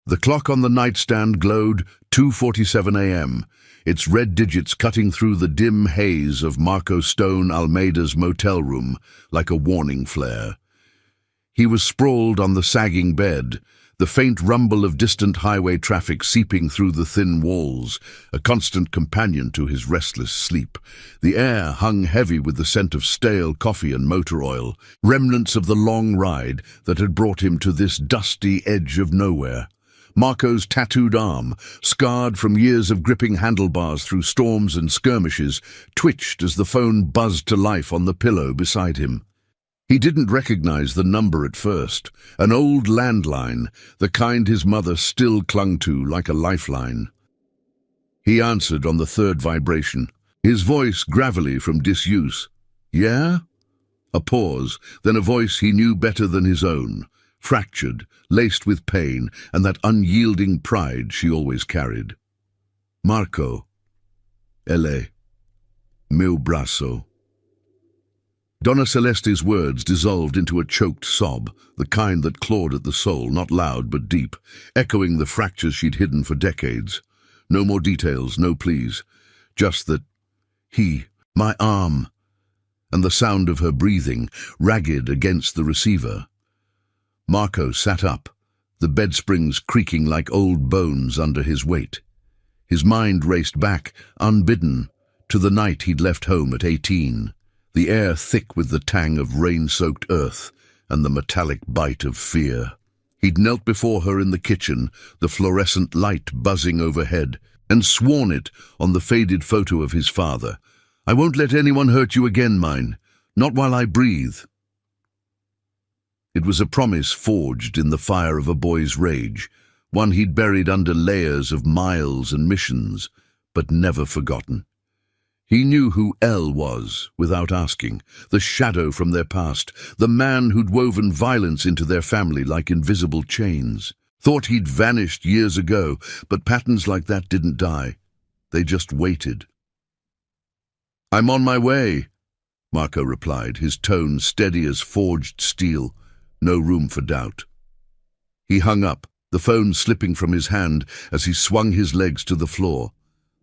The clock on the nightstand glowed 2:47 a.m., its red digits cutting through the dim haze of Marco Stone Almeida's motel room like a warning flare. He was sprawled on the sagging bed, the faint rumble of distant highway traffic seeping through the thin walls, a constant companion to his restless sleep. The air hung heavy with the scent of stale coffee and motor oil, remnants of the long ride that had brought him to this dusty edge of nowhere. Marco's tattooed arm, scarred from years of gripping handlebars through storms and skirmishes, twitched as the phone buzzed to life on the pillow beside him. He didn't recognize the number at first, an old landline, the kind his mother still clung to like a lifeline. He answered on the third vibration, his voice gravelly from disuse. "Yeah?" A pause, then a voice he knew better than his own, fractured, laced with pain and that unyielding pride she always carried. "Marco, ele, meu braço." Donna Celeste's words dissolved into a choked sob, the kind that clawed at the soul, not loud but deep, echoing the fractures she'd hidden for decades. No more details, no pleas, just that my arm, and the sound of her breathing, ragged against the receiver. Marco sat up, the bed springs creaking like old bones under his weight. His mind raced back, unbidden, to the night he'd left home at 18. The air thick with the tang of rain-soaked earth and the metallic bite of fear. He'd knelt before her in the kitchen, the fluorescent light buzzing overhead, and sworn it on the faded photo of his father. "I won't let anyone hurt you again, mine. Not while I breathe." It was a promise forged in the fire of a boy's rage, one he'd buried under layers of miles and missions, but never forgotten. He knew who Elle was, without asking, the shadow from their past, the man who'd woven violence into their family like invisible chains. Thought he'd vanished years ago, but patterns like that didn't die. They just waited. "I'm on my way," Marco replied, his tone steady as forged steel, no room for doubt. He hung up, the phone slipping from his hand as he swung his legs to the floor.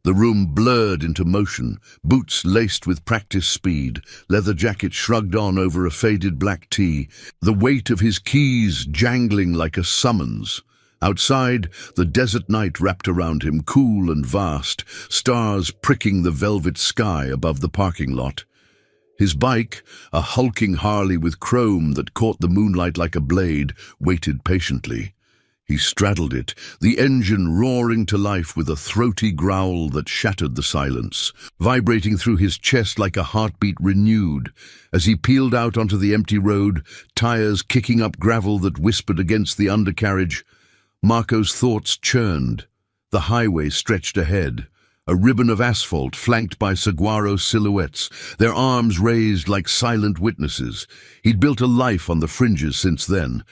The room blurred into motion, boots laced with practice speed, leather jacket shrugged on over a faded black tee, the weight of his keys jangling like a summons. Outside, the desert night wrapped around him, cool and vast, stars pricking the velvet sky above the parking lot. His bike, a hulking Harley with chrome that caught the moonlight like a blade, waited patiently. He straddled it, the engine roaring to life with a throaty growl that shattered the silence, vibrating through his chest like a heartbeat renewed. As he peeled out onto the empty road, tires kicking up gravel that whispered against the undercarriage, Marco's thoughts churned. The highway stretched ahead, a ribbon of asphalt flanked by saguaro silhouettes, their arms raised like silent witnesses. He'd built a life on the fringes since then,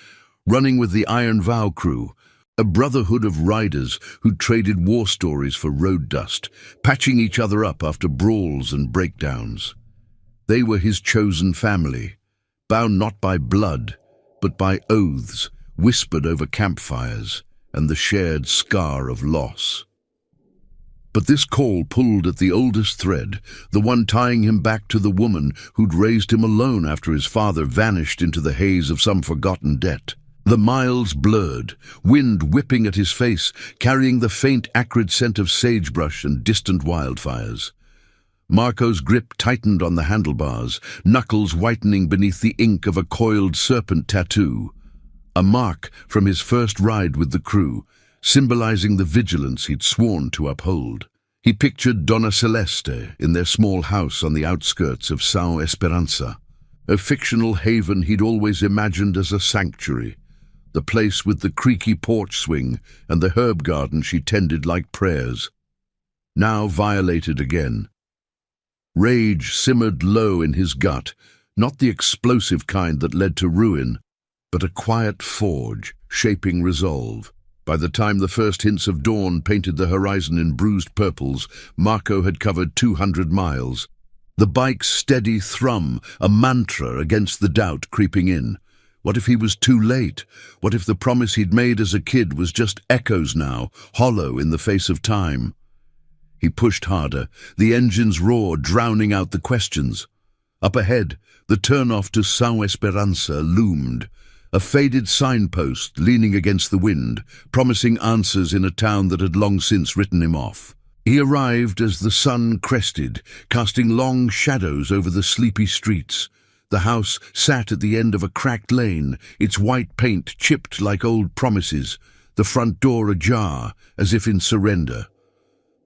running with the Iron Vow crew, a brotherhood of riders who'd traded war stories for road dust, patching each other up after brawls and breakdowns. They were his chosen family, bound not by blood, but by oaths whispered over campfires and the shared scar of loss. But this call pulled at the oldest thread, the one tying him back to the woman who'd raised him alone after his father vanished into the haze of some forgotten debt. The miles blurred, wind whipping at his face, carrying the faint, acrid scent of sagebrush and distant wildfires. Marco's grip tightened on the handlebars, knuckles whitening beneath the ink of a coiled serpent tattoo, a mark from his first ride with the crew, symbolizing the vigilance he'd sworn to uphold. He pictured Donna Celeste in their small house on the outskirts of São Esperança, a fictional haven he'd always imagined as a sanctuary, the place with the creaky porch swing and the herb garden she tended like prayers. Now violated again. Rage simmered low in his gut, not the explosive kind that led to ruin, but a quiet forge, shaping resolve. By the time the first hints of dawn painted the horizon in bruised purples, Marco had covered 200 miles. The bike's steady thrum, a mantra against the doubt creeping in. What if he was too late? What if the promise he'd made as a kid was just echoes now, hollow in the face of time? He pushed harder, the engine's roar drowning out the questions. Up ahead, the turn-off to São Esperança loomed, a faded signpost leaning against the wind, promising answers in a town that had long since written him off. He arrived as the sun crested, casting long shadows over the sleepy streets. The house sat at the end of a cracked lane, its white paint chipped like old promises, the front door ajar, as if in surrender.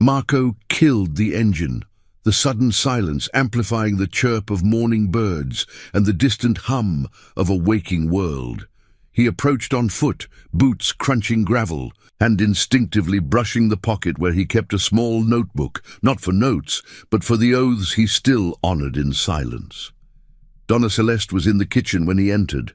Marco killed the engine, the sudden silence amplifying the chirp of morning birds and the distant hum of a waking world. He approached on foot, boots crunching gravel, and instinctively brushing the pocket where he kept a small notebook, not for notes, but for the oaths he still honored in silence. Donna Celeste was in the kitchen when he entered,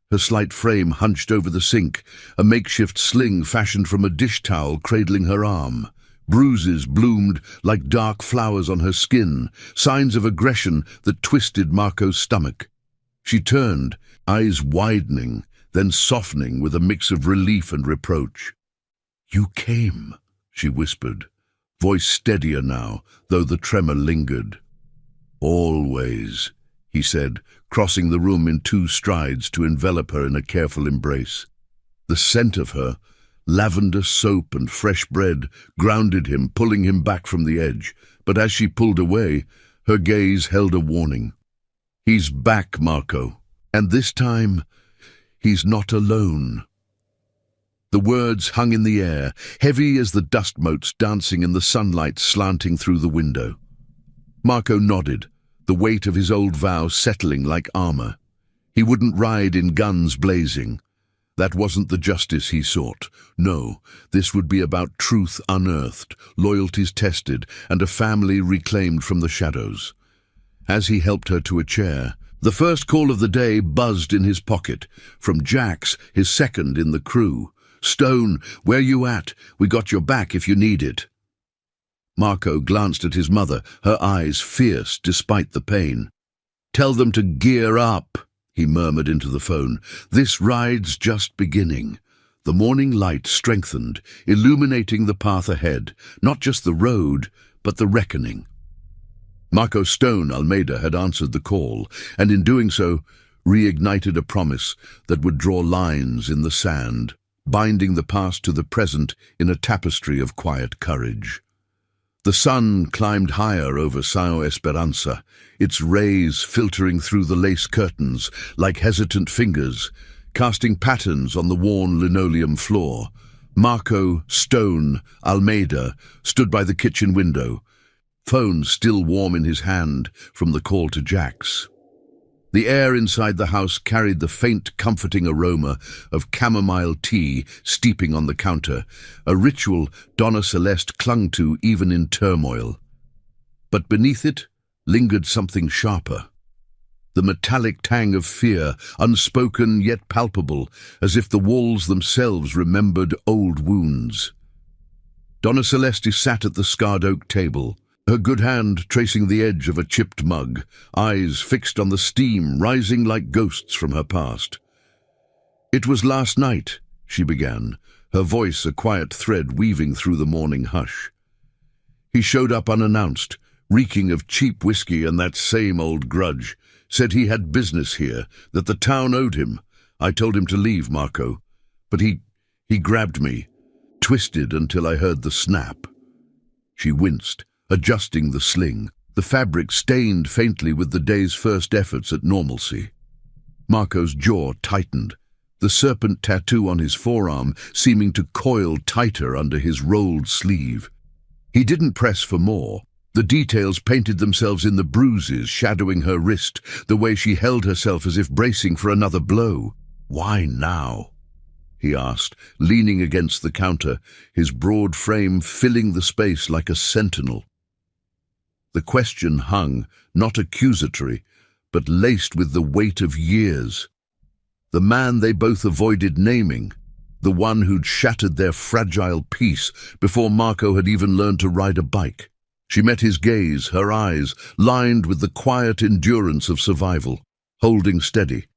her slight frame hunched over the sink, a makeshift sling fashioned from a dish towel cradling her arm. Bruises bloomed like dark flowers on her skin, signs of aggression that twisted Marco's stomach. She turned, eyes widening, then softening with a mix of relief and reproach. "You came," she whispered, voice steadier now, though the tremor lingered. "Always," he said, crossing the room in 2 strides to envelop her in a careful embrace. The scent of her, lavender soap and fresh bread, grounded him, pulling him back from the edge, but as she pulled away, her gaze held a warning. "He's back, Marco, and this time, he's not alone." The words hung in the air, heavy as the dust motes dancing in the sunlight slanting through the window. Marco nodded, the weight of his old vow settling like armor. He wouldn't ride in guns blazing. That wasn't the justice he sought. No, this would be about truth unearthed, loyalties tested, and a family reclaimed from the shadows. As he helped her to a chair, the first call of the day buzzed in his pocket, from Jax, his second in the crew. "Stone, where you at? We got your back if you need it." Marco glanced at his mother, her eyes fierce despite the pain. "Tell them to gear up," he murmured into the phone. "This ride's just beginning." The morning light strengthened, illuminating the path ahead, not just the road, but the reckoning. Marco Stone Almeida had answered the call, and in doing so, reignited a promise that would draw lines in the sand, binding the past to the present in a tapestry of quiet courage. The sun climbed higher over São Esperança, its rays filtering through the lace curtains like hesitant fingers, casting patterns on the worn linoleum floor. Marco Stone Almeida stood by the kitchen window, phone still warm in his hand from the call to Jax. The air inside the house carried the faint, comforting aroma of chamomile tea steeping on the counter, a ritual Donna Celeste clung to even in turmoil. But beneath it lingered something sharper. The metallic tang of fear, unspoken yet palpable, as if the walls themselves remembered old wounds. Donna Celeste sat at the scarred oak table, her good hand tracing the edge of a chipped mug, eyes fixed on the steam rising like ghosts from her past. "It was last night," she began, her voice a quiet thread weaving through the morning hush. "He showed up unannounced, reeking of cheap whiskey and that same old grudge. Said he had business here, that the town owed him. I told him to leave, Marco. But he grabbed me, twisted until I heard the snap." She winced, adjusting the sling, the fabric stained faintly with the day's first efforts at normalcy. Marco's jaw tightened, the serpent tattoo on his forearm seeming to coil tighter under his rolled sleeve. He didn't press for more. The details painted themselves in the bruises shadowing her wrist, the way she held herself as if bracing for another blow. "Why now?" he asked, leaning against the counter, his broad frame filling the space like a sentinel. The question hung, not accusatory, but laced with the weight of years. The man they both avoided naming, the one who'd shattered their fragile peace before Marco had even learned to ride a bike. She met his gaze, her eyes lined with the quiet endurance of survival, holding steady.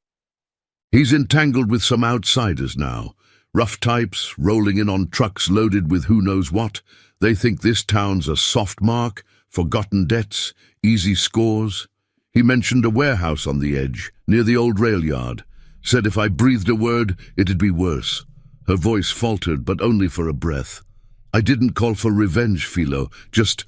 He's entangled with some outsiders now. Rough types, rolling in on trucks loaded with who knows what. They think this town's a soft mark, forgotten debts, easy scores. He mentioned a warehouse on the edge, near the old rail yard. Said if I breathed a word, it'd be worse. Her voice faltered, but only for a breath. I didn't call for revenge, Philo, just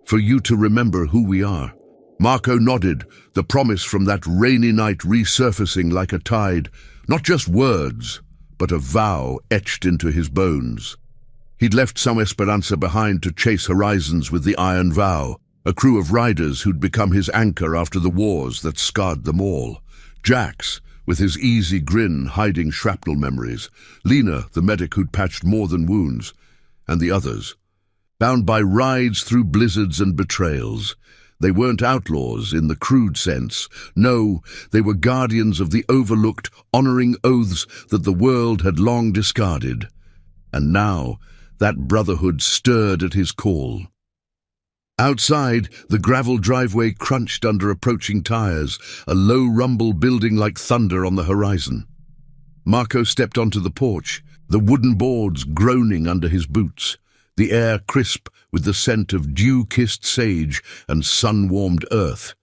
for you to remember who we are. Marco nodded, the promise from that rainy night resurfacing like a tide. Not just words, but a vow etched into his bones. He'd left some Esperanza behind to chase horizons with the Iron Vow, a crew of riders who'd become his anchor after the wars that scarred them all. Jax, with his easy grin hiding shrapnel memories. Lena, the medic who'd patched more than wounds. And the others, bound by rides through blizzards and betrayals. They weren't outlaws in the crude sense. No, they were guardians of the overlooked, honoring oaths that the world had long discarded. And now, that brotherhood stirred at his call. Outside, the gravel driveway crunched under approaching tires, a low rumble building like thunder on the horizon. Marco stepped onto the porch, the wooden boards groaning under his boots, the air crisp with the scent of dew-kissed sage and sun-warmed earth.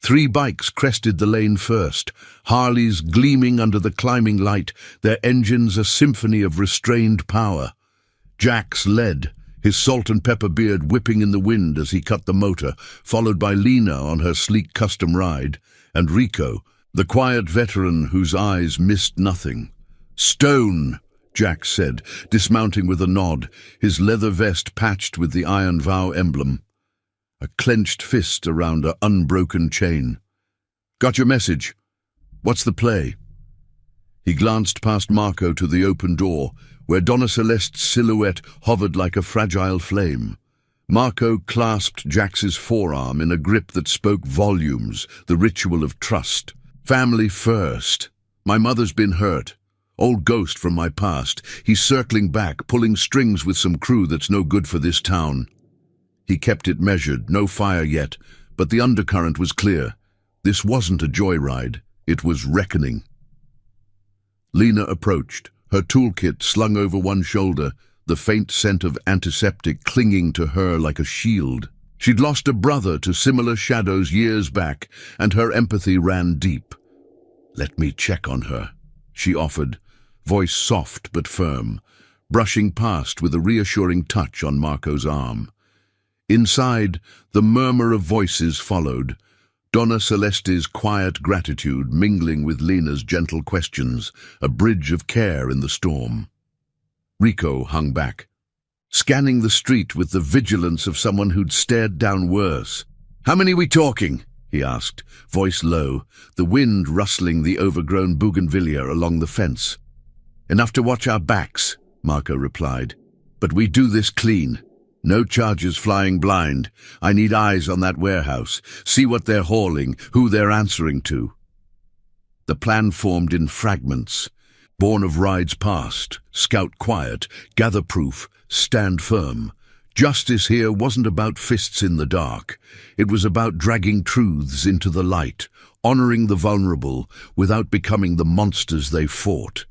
3 bikes crested the lane first, Harleys gleaming under the climbing light, their engines a symphony of restrained power. Jax led, his salt and pepper beard whipping in the wind as he cut the motor, followed by Lena on her sleek custom ride, and Rico, the quiet veteran whose eyes missed nothing. "Stone," Jax said, dismounting with a nod, his leather vest patched with the Iron Vow emblem. A clenched fist around an unbroken chain. "Got your message. What's the play?" He glanced past Marco to the open door, where Donna Celeste's silhouette hovered like a fragile flame. Marco clasped Jax's forearm in a grip that spoke volumes, the ritual of trust. "Family first. My mother's been hurt. Old ghost from my past. He's circling back, pulling strings with some crew that's no good for this town." He kept it measured, no fire yet, but the undercurrent was clear. This wasn't a joyride, it was reckoning. Lena approached, her toolkit slung over one shoulder, the faint scent of antiseptic clinging to her like a shield. She'd lost a brother to similar shadows years back, and her empathy ran deep. "Let me check on her," she offered, voice soft but firm, brushing past with a reassuring touch on Marco's arm. Inside, the murmur of voices followed, Donna Celeste's quiet gratitude mingling with Lena's gentle questions, a bridge of care in the storm. Rico hung back, scanning the street with the vigilance of someone who'd stared down worse. "How many we talking?" he asked, voice low, the wind rustling the overgrown bougainvillea along the fence. "Enough to watch our backs," Marco replied. "But we do this clean. No charges flying blind. I need eyes on that warehouse. See what they're hauling, who they're answering to." The plan formed in fragments, born of rides past, scout quiet, gather proof, stand firm. Justice here wasn't about fists in the dark. It was about dragging truths into the light, honoring the vulnerable without becoming the monsters they fought.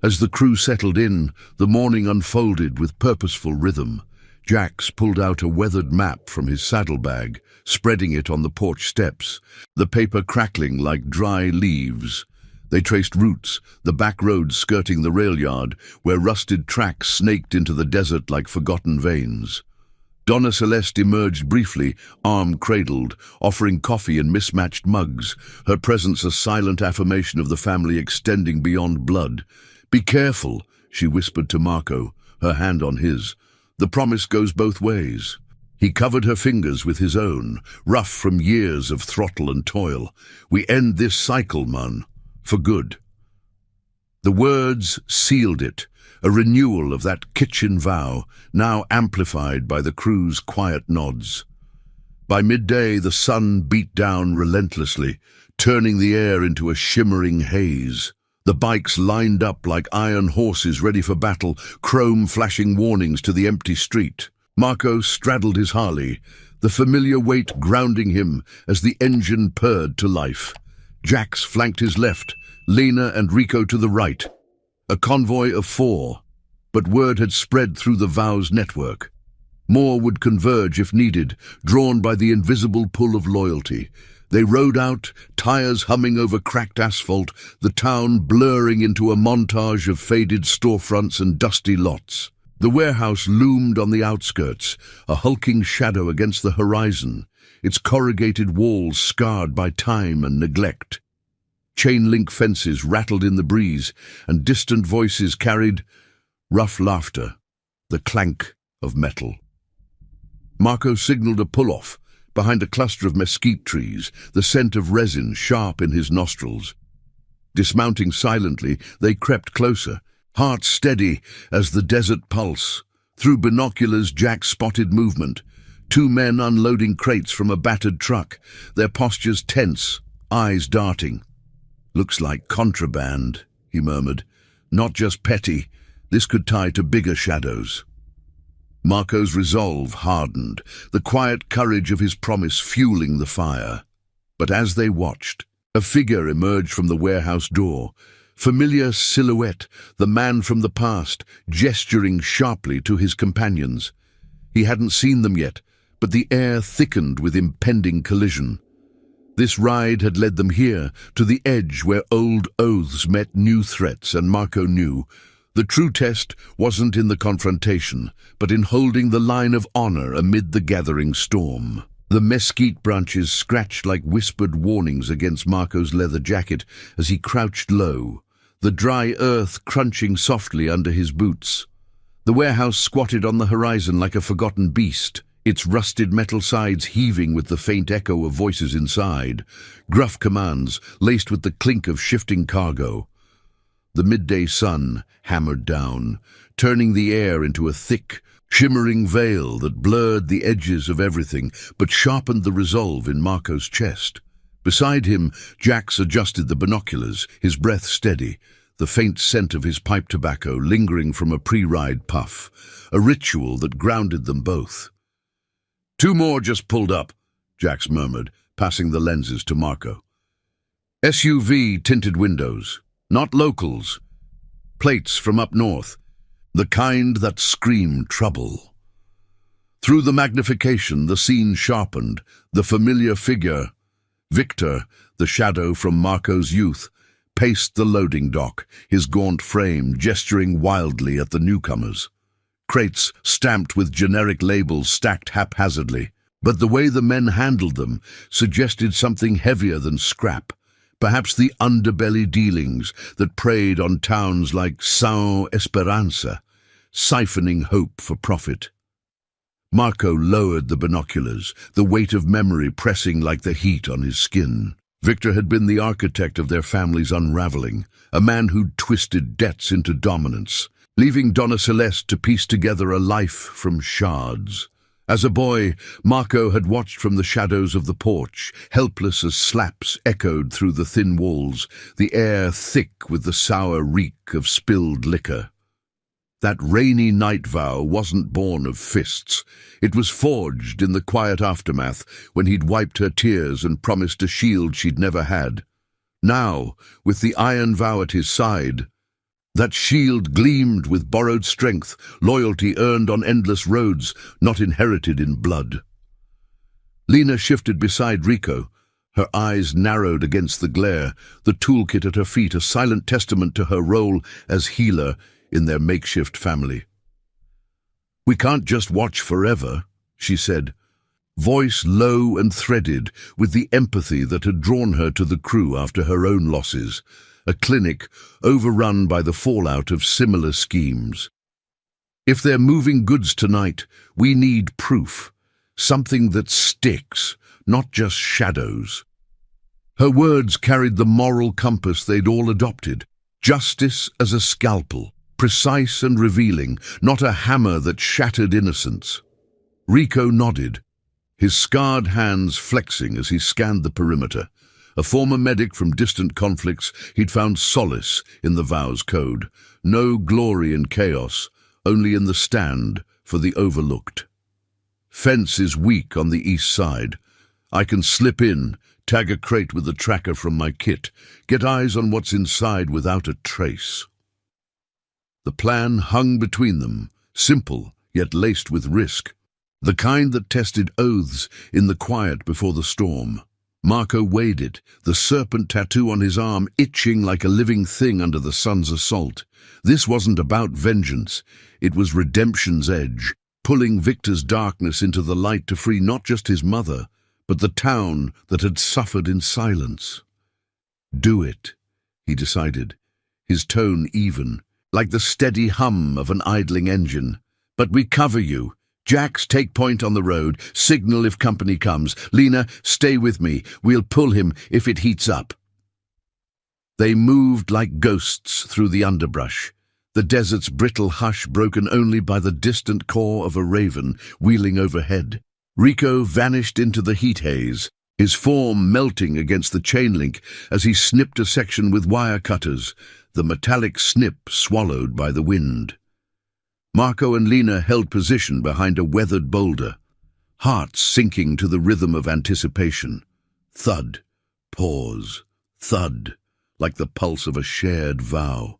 As the crew settled in, the morning unfolded with purposeful rhythm. Jax pulled out a weathered map from his saddlebag, spreading it on the porch steps, the paper crackling like dry leaves. They traced routes, the back roads skirting the rail yard, where rusted tracks snaked into the desert like forgotten veins. Donna Celeste emerged briefly, arm cradled, offering coffee in mismatched mugs, her presence a silent affirmation of the family extending beyond blood. "Be careful," she whispered to Marco, her hand on his. "The promise goes both ways." He covered her fingers with his own, rough from years of throttle and toil. "We end this cycle, Mun, for good." The words sealed it, a renewal of that kitchen vow, now amplified by the crew's quiet nods. By midday, the sun beat down relentlessly, turning the air into a shimmering haze. The bikes lined up like iron horses ready for battle, chrome flashing warnings to the empty street. Marco straddled his Harley, the familiar weight grounding him as the engine purred to life. Jax flanked his left, Lena and Rico to the right. A convoy of 4, but word had spread through the Vow's network. More would converge if needed, drawn by the invisible pull of loyalty. They rode out, tires humming over cracked asphalt, the town blurring into a montage of faded storefronts and dusty lots. The warehouse loomed on the outskirts, a hulking shadow against the horizon, its corrugated walls scarred by time and neglect. Chain-link fences rattled in the breeze, and distant voices carried rough laughter, the clank of metal. Marco signaled a pull-off, behind a cluster of mesquite trees, the scent of resin sharp in his nostrils. Dismounting silently, they crept closer, hearts steady as the desert pulse. Through binoculars, Jack spotted movement. 2 men unloading crates from a battered truck, their postures tense, eyes darting. "Looks like contraband," he murmured. "Not just petty. This could tie to bigger shadows." Marco's resolve hardened, the quiet courage of his promise fueling the fire. But as they watched, a figure emerged from the warehouse door. Familiar silhouette, the man from the past, gesturing sharply to his companions. He hadn't seen them yet, but the air thickened with impending collision. This ride had led them here, to the edge where old oaths met new threats, and Marco knew the true test wasn't in the confrontation, but in holding the line of honor amid the gathering storm. The mesquite branches scratched like whispered warnings against Marco's leather jacket as he crouched low, the dry earth crunching softly under his boots. The warehouse squatted on the horizon like a forgotten beast, its rusted metal sides heaving with the faint echo of voices inside, gruff commands laced with the clink of shifting cargo. The midday sun hammered down, turning the air into a thick, shimmering veil that blurred the edges of everything but sharpened the resolve in Marco's chest. Beside him, Jax adjusted the binoculars, his breath steady, the faint scent of his pipe tobacco lingering from a pre-ride puff, a ritual that grounded them both. "2 more just pulled up," Jax murmured, passing the lenses to Marco. SUV tinted windows. Not locals. Plates from up north. The kind that scream trouble. Through the magnification, the scene sharpened. The familiar figure, Victor, the shadow from Marco's youth, paced the loading dock, his gaunt frame gesturing wildly at the newcomers. Crates stamped with generic labels stacked haphazardly, but the way the men handled them suggested something heavier than scrap. Perhaps the underbelly dealings that preyed on towns like São Esperança, siphoning hope for profit. Marco lowered the binoculars, the weight of memory pressing like the heat on his skin. Victor had been the architect of their family's unraveling, a man who'd twisted debts into dominance, leaving Donna Celeste to piece together a life from shards. As a boy, Marco had watched from the shadows of the porch, helpless as slaps echoed through the thin walls, the air thick with the sour reek of spilled liquor. That rainy night vow wasn't born of fists. It was forged in the quiet aftermath when he'd wiped her tears and promised a shield she'd never had. Now, with the iron vow at his side, that shield gleamed with borrowed strength, loyalty earned on endless roads, not inherited in blood. Lena shifted beside Rico, her eyes narrowed against the glare, the toolkit at her feet a silent testament to her role as healer in their makeshift family. "We can't just watch forever," she said, voice low and threaded with the empathy that had drawn her to the crew after her own losses, a clinic overrun by the fallout of similar schemes. "If they're moving goods tonight, we need proof, something that sticks, not just shadows." Her words carried the moral compass they'd all adopted, justice as a scalpel, precise and revealing, not a hammer that shattered innocence. Rico nodded, his scarred hands flexing as he scanned the perimeter. A former medic from distant conflicts, he'd found solace in the vow's code. No glory in chaos, only in the stand for the overlooked. "Fence is weak on the east side. I can slip in, tag a crate with the tracker from my kit, get eyes on what's inside without a trace. The plan hung between them, simple yet laced with risk, the kind that tested oaths in the quiet before the storm. Marco weighed it, the serpent tattoo on his arm itching like a living thing under the sun's assault. This wasn't about vengeance, it was redemption's edge, pulling Victor's darkness into the light to free not just his mother, but the town that had suffered in silence. Do it, he decided, his tone even, like the steady hum of an idling engine. But we cover you. Jax, take point on the road, signal if company comes. Lena, stay with me. We'll pull him if it heats up. They moved like ghosts through the underbrush, the desert's brittle hush broken only by the distant caw of a raven wheeling overhead. Rico vanished into the heat haze, his form melting against the chain link as he snipped a section with wire cutters, the metallic snip swallowed by the wind. Marco and Lena held position behind a weathered boulder, hearts sinking to the rhythm of anticipation. Thud, pause, thud, like the pulse of a shared vow.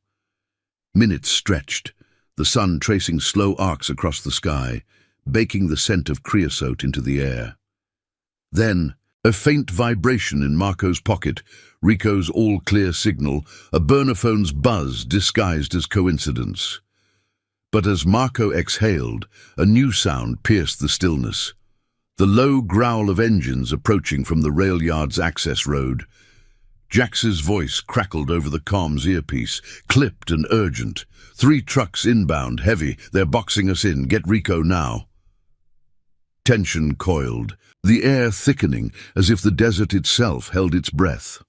Minutes stretched, the sun tracing slow arcs across the sky, baking the scent of creosote into the air. Then, a faint vibration in Marco's pocket, Rico's all-clear signal, a burner phone's buzz disguised as coincidence. But as Marco exhaled, a new sound pierced the stillness. The low growl of engines approaching from the rail yard's access road. Jax's voice crackled over the comms earpiece, clipped and urgent. 3 trucks inbound, heavy. They're boxing us in. Get Rico now. Tension coiled, the air thickening as if the desert itself held its breath.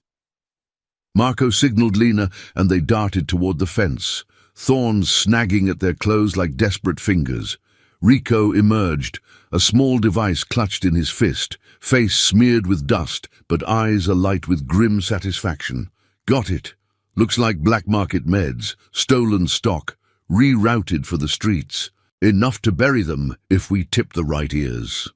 Marco signaled Lena and they darted toward the fence, thorns snagging at their clothes like desperate fingers. Rico emerged, a small device clutched in his fist, face smeared with dust, but eyes alight with grim satisfaction. Got it. Looks like black market meds, stolen stock, rerouted for the streets. Enough to bury them if we tip the right ears.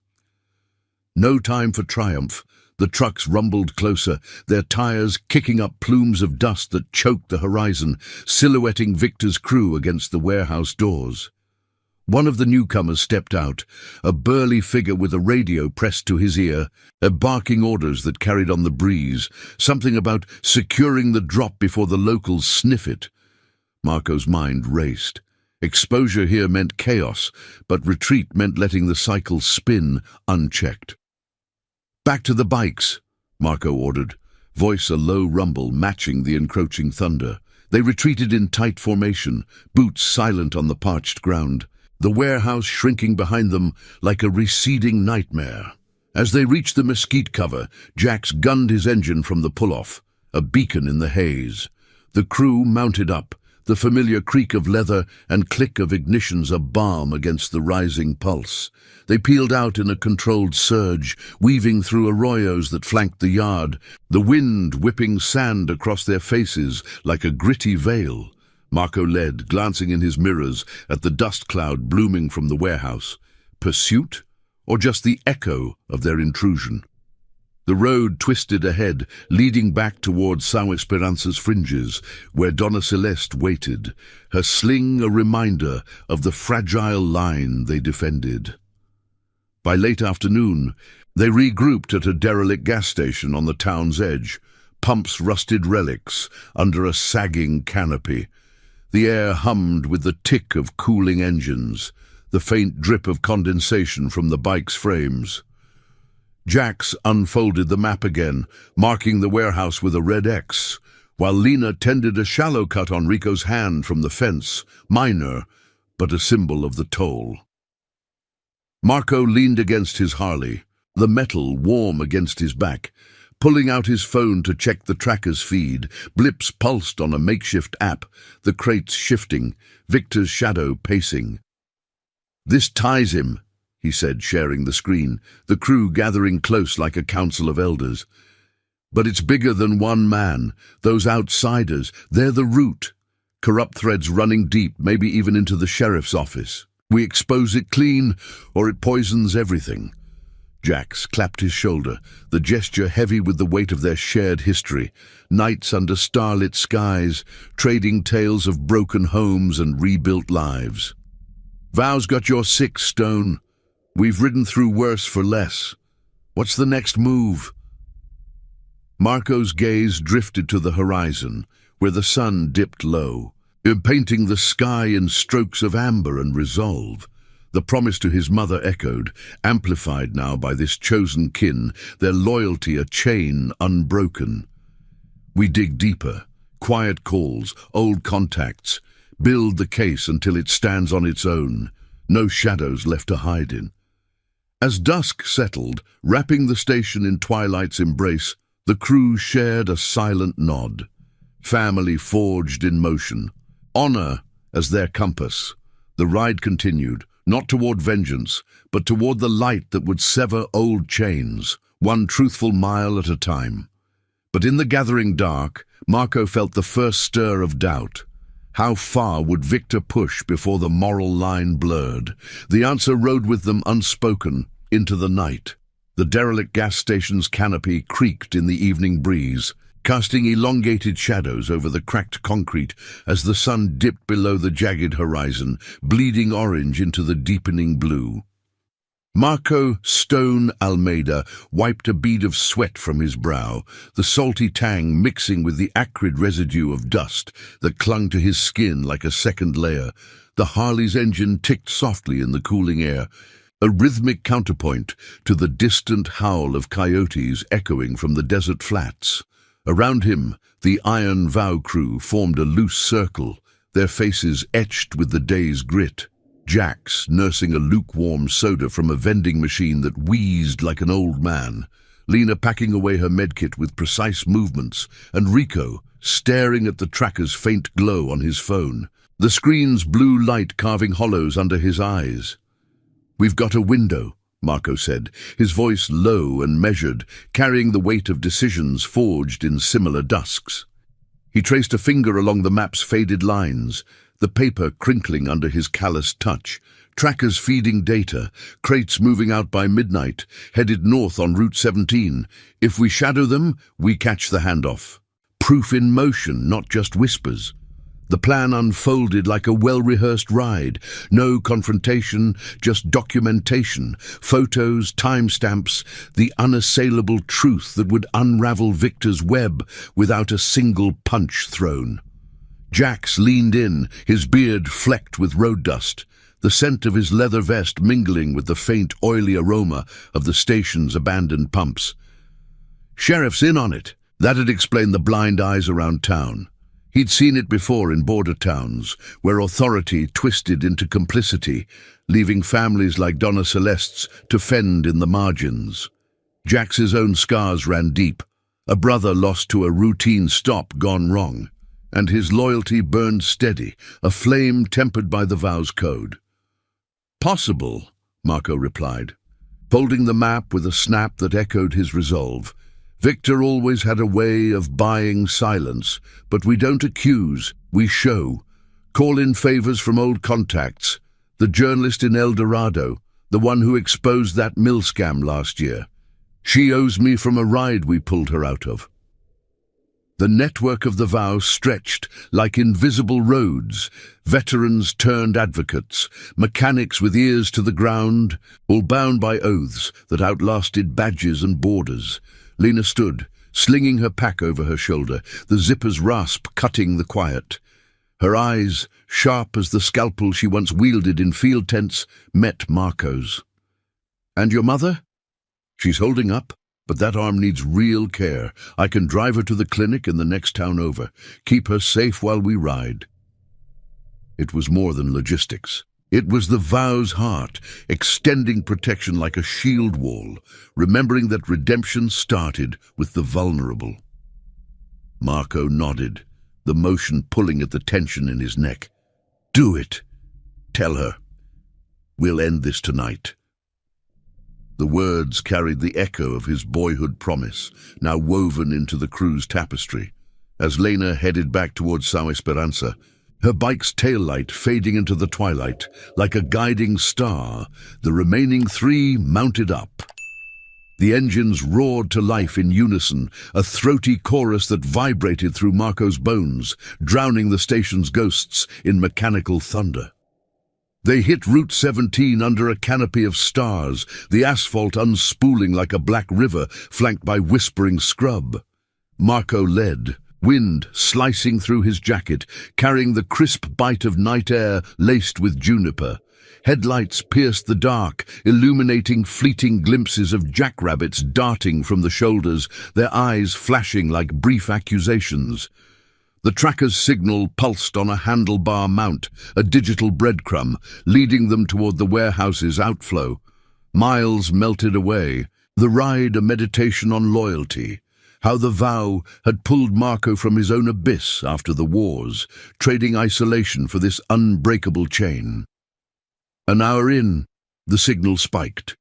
No time for triumph. The trucks rumbled closer, their tires kicking up plumes of dust that choked the horizon, silhouetting Victor's crew against the warehouse doors. One of the newcomers stepped out, a burly figure with a radio pressed to his ear, barking orders that carried on the breeze, something about securing the drop before the locals sniff it. Marco's mind raced. Exposure here meant chaos, but retreat meant letting the cycle spin unchecked. Back to the bikes, Marco ordered, voice a low rumble matching the encroaching thunder. They retreated in tight formation, boots silent on the parched ground, the warehouse shrinking behind them like a receding nightmare. As they reached the mesquite cover, Jax gunned his engine from the pull-off, a beacon in the haze. The crew mounted up, the familiar creak of leather and click of ignitions a balm against the rising pulse. They peeled out in a controlled surge, weaving through arroyos that flanked the yard, the wind whipping sand across their faces like a gritty veil. Marco led, glancing in his mirrors at the dust cloud blooming from the warehouse. Pursuit, or just the echo of their intrusion? The road twisted ahead, leading back toward São Esperança's fringes, where Donna Celeste waited, her sling a reminder of the fragile line they defended. By late afternoon, they regrouped at a derelict gas station on the town's edge, pumps rusted relics under a sagging canopy. The air hummed with the tick of cooling engines, the faint drip of condensation from the bike's frames. Jax unfolded the map again, marking the warehouse with a red X, while Lena tended a shallow cut on Rico's hand from the fence, minor, but a symbol of the toll. Marco leaned against his Harley, the metal warm against his back, pulling out his phone to check the tracker's feed. Blips pulsed on a makeshift app, the crates shifting, Victor's shadow pacing. "This ties him," he said, sharing the screen, the crew gathering close like a council of elders. "But it's bigger than one man. Those outsiders, they're the root. Corrupt threads running deep, maybe even into the sheriff's office. We expose it clean, or it poisons everything. Jax clapped his shoulder, the gesture heavy with the weight of their shared history. Nights under starlit skies, trading tales of broken homes and rebuilt lives. Vow's got your 6 stone. We've ridden through worse for less. What's the next move? Marco's gaze drifted to the horizon, where the sun dipped low, painting the sky in strokes of amber and resolve. The promise to his mother echoed, amplified now by this chosen kin, their loyalty a chain unbroken. We dig deeper, quiet calls, old contacts, build the case until it stands on its own, no shadows left to hide in. As dusk settled, wrapping the station in twilight's embrace, the crew shared a silent nod. Family forged in motion, honor as their compass. The ride continued, not toward vengeance, but toward the light that would sever old chains, one truthful mile at a time. But in the gathering dark, Marco felt the first stir of doubt. How far would Victor push before the moral line blurred? The answer rode with them unspoken into the night. The derelict gas station's canopy creaked in the evening breeze, casting elongated shadows over the cracked concrete as the sun dipped below the jagged horizon, bleeding orange into the deepening blue. Marco Stone Almeida wiped a bead of sweat from his brow, the salty tang mixing with the acrid residue of dust that clung to his skin like a second layer. The Harley's engine ticked softly in the cooling air, a rhythmic counterpoint to the distant howl of coyotes echoing from the desert flats. Around him, the Iron Vow crew formed a loose circle, their faces etched with the day's grit. Jax nursing a lukewarm soda from a vending machine that wheezed like an old man, Lena packing away her medkit with precise movements, and Rico staring at the tracker's faint glow on his phone, the screen's blue light carving hollows under his eyes. "We've got a window," Marco said, his voice low and measured, carrying the weight of decisions forged in similar dusks. He traced a finger along the map's faded lines, the paper crinkling under his calloused touch, trackers feeding data, crates moving out by midnight, headed north on Route 17. If we shadow them, we catch the handoff. Proof in motion, not just whispers. The plan unfolded like a well-rehearsed ride. No confrontation, just documentation, photos, timestamps, the unassailable truth that would unravel Victor's web without a single punch thrown. Jax leaned in, his beard flecked with road dust, the scent of his leather vest mingling with the faint, oily aroma of the station's abandoned pumps. "Sheriff's in on it." That'd explain the blind eyes around town. He'd seen it before in border towns, where authority twisted into complicity, leaving families like Donna Celeste's to fend in the margins. Jax's own scars ran deep, a brother lost to a routine stop gone wrong, and his loyalty burned steady, a flame tempered by the Vow's code. "Possible," Marco replied, folding the map with a snap that echoed his resolve. "Victor always had a way of buying silence, but we don't accuse, we show. Call in favors from old contacts. The journalist in El Dorado, the one who exposed that mill scam last year. She owes me from a ride we pulled her out of." The network of the Vow stretched like invisible roads, veterans turned advocates, mechanics with ears to the ground, all bound by oaths that outlasted badges and borders. Lena stood, slinging her pack over her shoulder, the zipper's rasp cutting the quiet. Her eyes, sharp as the scalpel she once wielded in field tents, met Marco's. "And your mother?" "She's holding up, but that arm needs real care. I can drive her to the clinic in the next town over. Keep her safe while we ride." It was more than logistics. It was the Vow's heart, extending protection like a shield wall, remembering that redemption started with the vulnerable. Marco nodded, the motion pulling at the tension in his neck. "Do it. Tell her. We'll end this tonight." The words carried the echo of his boyhood promise, now woven into the crew's tapestry. As Lena headed back towards Sao Esperanza, her bike's taillight fading into the twilight, like a guiding star, the remaining 3 mounted up. The engines roared to life in unison, a throaty chorus that vibrated through Marco's bones, drowning the station's ghosts in mechanical thunder. They hit Route 17 under a canopy of stars, the asphalt unspooling like a black river flanked by whispering scrub. Marco led, wind slicing through his jacket, carrying the crisp bite of night air laced with juniper. Headlights pierced the dark, illuminating fleeting glimpses of jackrabbits darting from the shoulders, their eyes flashing like brief accusations. The tracker's signal pulsed on a handlebar mount, a digital breadcrumb, leading them toward the warehouse's outflow. Miles melted away, the ride a meditation on loyalty. How the vow had pulled Marco from his own abyss after the wars, trading isolation for this unbreakable chain. An hour in, the signal spiked.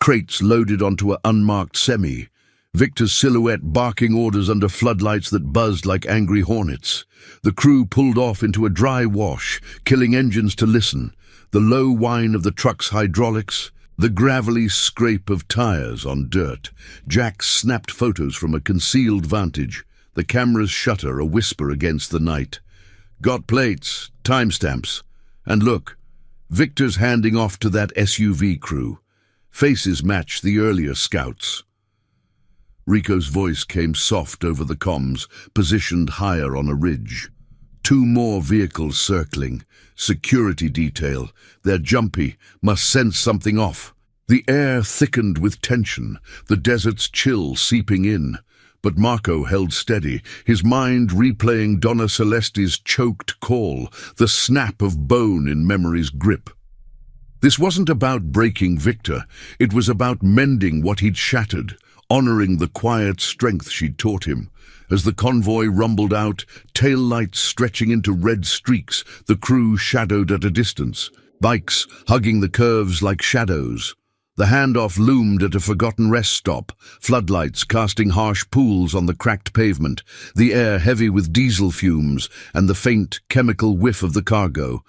Crates loaded onto an unmarked semi, Victor's silhouette barking orders under floodlights that buzzed like angry hornets. The crew pulled off into a dry wash, killing engines to listen. The low whine of the truck's hydraulics, the gravelly scrape of tires on dirt. Jack snapped photos from a concealed vantage, the camera's shutter a whisper against the night. Got plates, timestamps, and look, Victor's handing off to that SUV crew. Faces match the earlier scouts. Rico's voice came soft over the comms, positioned higher on a ridge. 2 more vehicles circling. Security detail. They're jumpy, must sense something off. The air thickened with tension, the desert's chill seeping in. But Marco held steady, his mind replaying Donna Celeste's choked call, the snap of bone in memory's grip. This wasn't about breaking Victor, it was about mending what he'd shattered, honoring the quiet strength she'd taught him. As the convoy rumbled out, tail lights stretching into red streaks, the crew shadowed at a distance, bikes hugging the curves like shadows. The handoff loomed at a forgotten rest stop, floodlights casting harsh pools on the cracked pavement, the air heavy with diesel fumes and the faint chemical whiff of the cargo.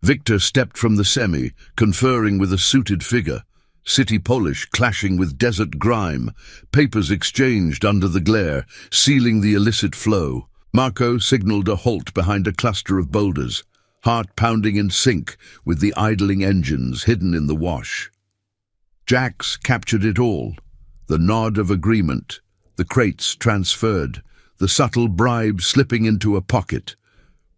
Victor stepped from the semi, conferring with a suited figure. City polish clashing with desert grime, papers exchanged under the glare, sealing the illicit flow. Marco signaled a halt behind a cluster of boulders, heart pounding in sync with the idling engines hidden in the wash. Jax captured it all, the nod of agreement, the crates transferred, the subtle bribe slipping into a pocket.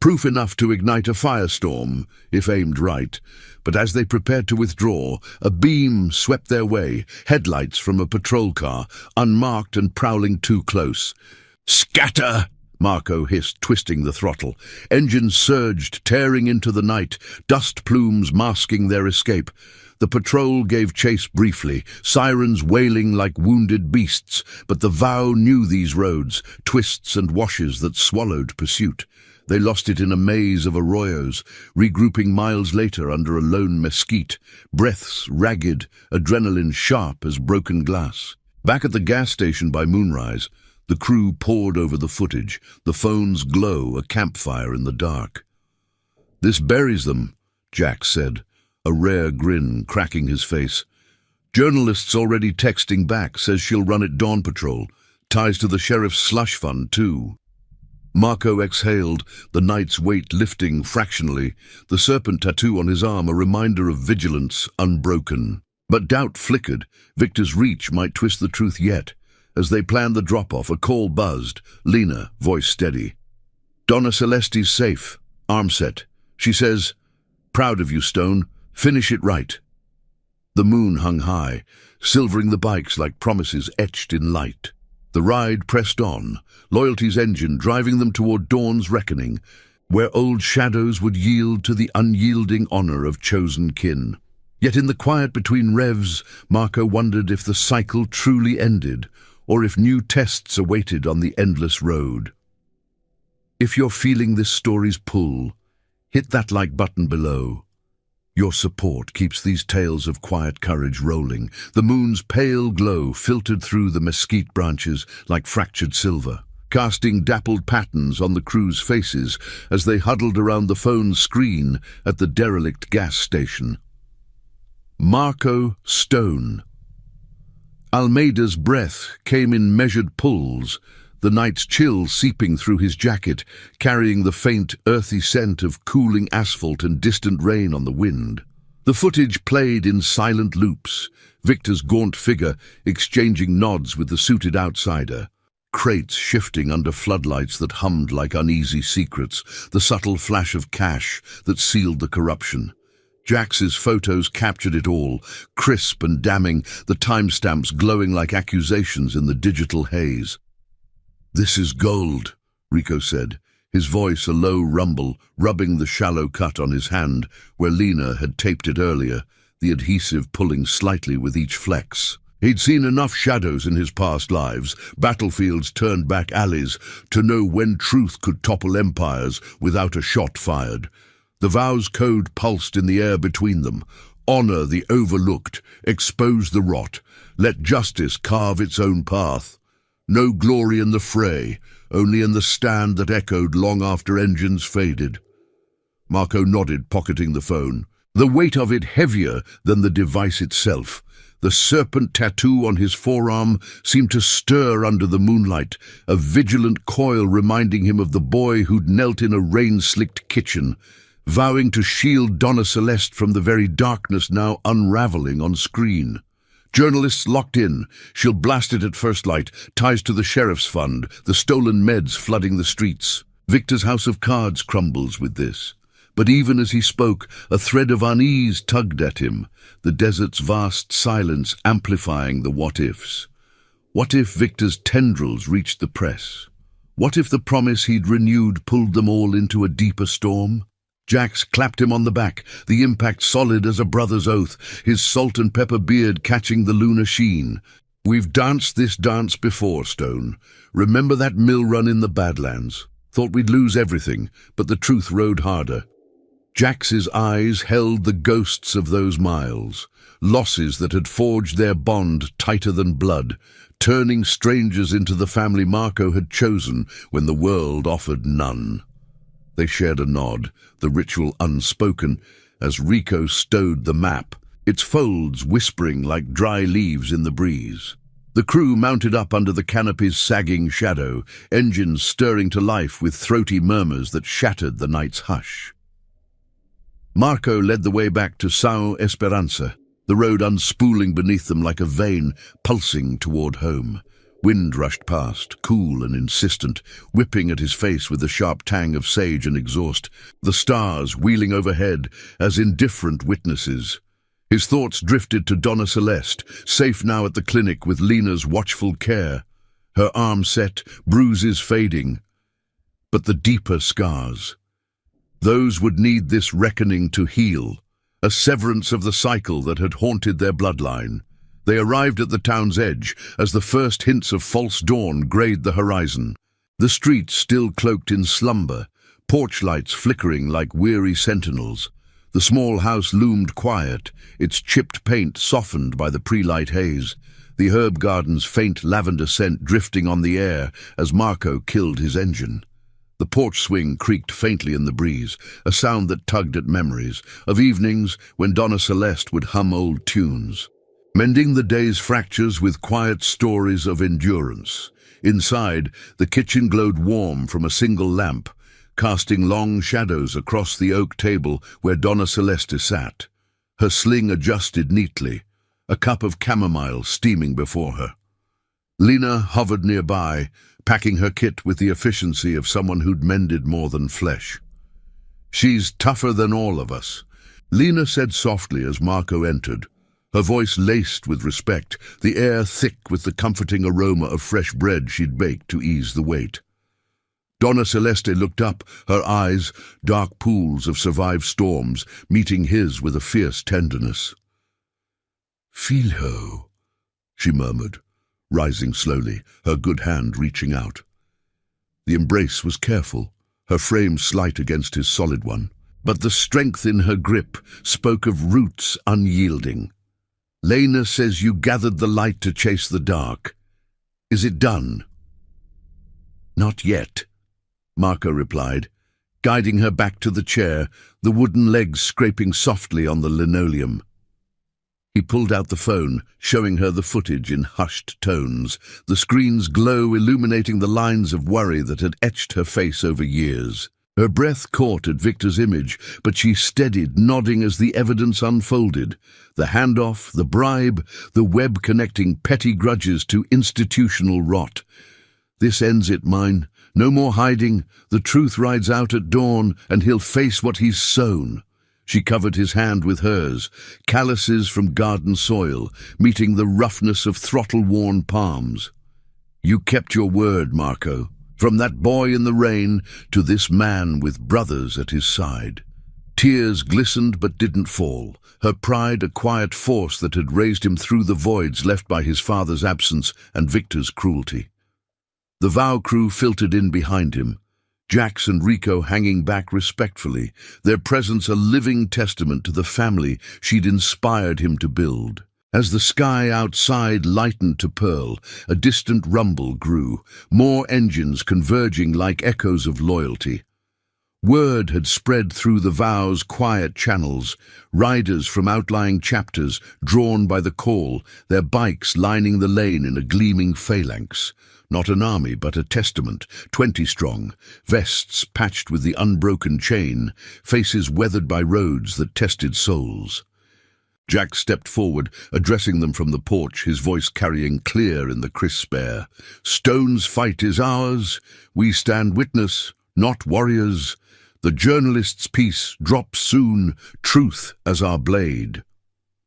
Proof enough to ignite a firestorm, if aimed right. But as they prepared to withdraw, a beam swept their way, headlights from a patrol car, unmarked and prowling too close. "Scatter!" Marco hissed, twisting the throttle. Engines surged, tearing into the night, dust plumes masking their escape. The patrol gave chase briefly, sirens wailing like wounded beasts, but the vow knew these roads, twists and washes that swallowed pursuit. They lost it in a maze of arroyos, regrouping miles later under a lone mesquite, breaths ragged, adrenaline sharp as broken glass. Back at the gas station by moonrise, the crew pored over the footage, the phone's glow a campfire in the dark. "This buries them," Jack said, a rare grin cracking his face. "Journalists already texting back, says she'll run at dawn patrol. Ties to the sheriff's slush fund, too." Marco exhaled, the night's weight lifting fractionally, the serpent tattoo on his arm a reminder of vigilance unbroken. But doubt flickered. Victor's reach might twist the truth yet. As they planned the drop-off, a call buzzed. Lena, voice steady. "Donna Celeste's safe. Arm set. She says, 'Proud of you, Stone. Finish it right.'" The moon hung high, silvering the bikes like promises etched in light. The ride pressed on, loyalty's engine driving them toward dawn's reckoning, where old shadows would yield to the unyielding honor of chosen kin. Yet in the quiet between revs, Marco wondered if the cycle truly ended, or if new tests awaited on the endless road. If you're feeling this story's pull, hit that like button below. Your support keeps these tales of quiet courage rolling. The moon's pale glow filtered through the mesquite branches like fractured silver, casting dappled patterns on the crew's faces as they huddled around the phone's screen at the derelict gas station. Marco Stone. Almeida's breath came in measured pulls, the night's chill seeping through his jacket, carrying the faint, earthy scent of cooling asphalt and distant rain on the wind. The footage played in silent loops, Victor's gaunt figure exchanging nods with the suited outsider, crates shifting under floodlights that hummed like uneasy secrets, the subtle flash of cash that sealed the corruption. Jax's photos captured it all, crisp and damning, the timestamps glowing like accusations in the digital haze. "This is gold," Rico said, his voice a low rumble, rubbing the shallow cut on his hand where Lena had taped it earlier, the adhesive pulling slightly with each flex. He'd seen enough shadows in his past lives, battlefields turned back alleys, to know when truth could topple empires without a shot fired. The vows code pulsed in the air between them. Honor the overlooked, expose the rot, let justice carve its own path. No glory in the fray, only in the stand that echoed long after engines faded. Marco nodded, pocketing the phone, the weight of it heavier than the device itself. The serpent tattoo on his forearm seemed to stir under the moonlight, a vigilant coil reminding him of the boy who'd knelt in a rain-slicked kitchen, vowing to shield Donna Celeste from the very darkness now unraveling on screen. Journalists locked in. She'll blast it at first light, ties to the sheriff's fund, the stolen meds flooding the streets. Victor's house of cards crumbles with this. But even as he spoke, a thread of unease tugged at him, the desert's vast silence amplifying the what-ifs. What if Victor's tendrils reached the press? What if the promise he'd renewed pulled them all into a deeper storm? Jax clapped him on the back, the impact solid as a brother's oath, his salt and pepper beard catching the lunar sheen. "We've danced this dance before, Stone. Remember that mill run in the Badlands? Thought we'd lose everything, but the truth rode harder." Jax's eyes held the ghosts of those miles, losses that had forged their bond tighter than blood, turning strangers into the family Marco had chosen when the world offered none. They shared a nod, the ritual unspoken, as Rico stowed the map, its folds whispering like dry leaves in the breeze. The crew mounted up under the canopy's sagging shadow, engines stirring to life with throaty murmurs that shattered the night's hush. Marco led the way back to São Esperança, the road unspooling beneath them like a vein pulsing toward home. Wind rushed past, cool and insistent, whipping at his face with the sharp tang of sage and exhaust, the stars wheeling overhead as indifferent witnesses. His thoughts drifted to Donna Celeste, safe now at the clinic with Lena's watchful care, her arm set, bruises fading. But the deeper scars, those would need this reckoning to heal, a severance of the cycle that had haunted their bloodline. They arrived at the town's edge as the first hints of false dawn grayed the horizon. The streets still cloaked in slumber, porch lights flickering like weary sentinels. The small house loomed quiet, its chipped paint softened by the pre-light haze, the herb garden's faint lavender scent drifting on the air as Marco killed his engine. The porch swing creaked faintly in the breeze, a sound that tugged at memories of evenings when Donna Celeste would hum old tunes, mending the day's fractures with quiet stories of endurance. Inside, the kitchen glowed warm from a single lamp, casting long shadows across the oak table where Donna Celeste sat, her sling adjusted neatly, a cup of chamomile steaming before her. Lena hovered nearby, packing her kit with the efficiency of someone who'd mended more than flesh. "She's tougher than all of us," Lena said softly as Marco entered, her voice laced with respect, the air thick with the comforting aroma of fresh bread she'd baked to ease the weight. Donna Celeste looked up, her eyes, dark pools of survived storms, meeting his with a fierce tenderness. "Filho," she murmured, rising slowly, her good hand reaching out. The embrace was careful, her frame slight against his solid one, but the strength in her grip spoke of roots unyielding. "Lena says you gathered the light to chase the dark. Is it done?" "Not yet," Marco replied, guiding her back to the chair, the wooden legs scraping softly on the linoleum. He pulled out the phone, showing her the footage in hushed tones, the screen's glow illuminating the lines of worry that had etched her face over years. Her breath caught at Victor's image, but she steadied, nodding as the evidence unfolded. The handoff, the bribe, the web connecting petty grudges to institutional rot. "This ends it, mine. No more hiding. The truth rides out at dawn, and he'll face what he's sown." She covered his hand with hers, calluses from garden soil, meeting the roughness of throttle-worn palms. "You kept your word, Marco. From that boy in the rain to this man with brothers at his side." Tears glistened but didn't fall, her pride a quiet force that had raised him through the voids left by his father's absence and Victor's cruelty. The Vow crew filtered in behind him, Jax and Rico hanging back respectfully, their presence a living testament to the family she'd inspired him to build. As the sky outside lightened to pearl, a distant rumble grew, more engines converging like echoes of loyalty. Word had spread through the Vow's quiet channels, riders from outlying chapters drawn by the call, their bikes lining the lane in a gleaming phalanx. Not an army, but a testament, 20 strong, vests patched with the unbroken chain, faces weathered by roads that tested souls. Jack stepped forward, addressing them from the porch, his voice carrying clear in the crisp air. "Stone's fight is ours. We stand witness, not warriors. The journalist's peace drops soon, truth as our blade."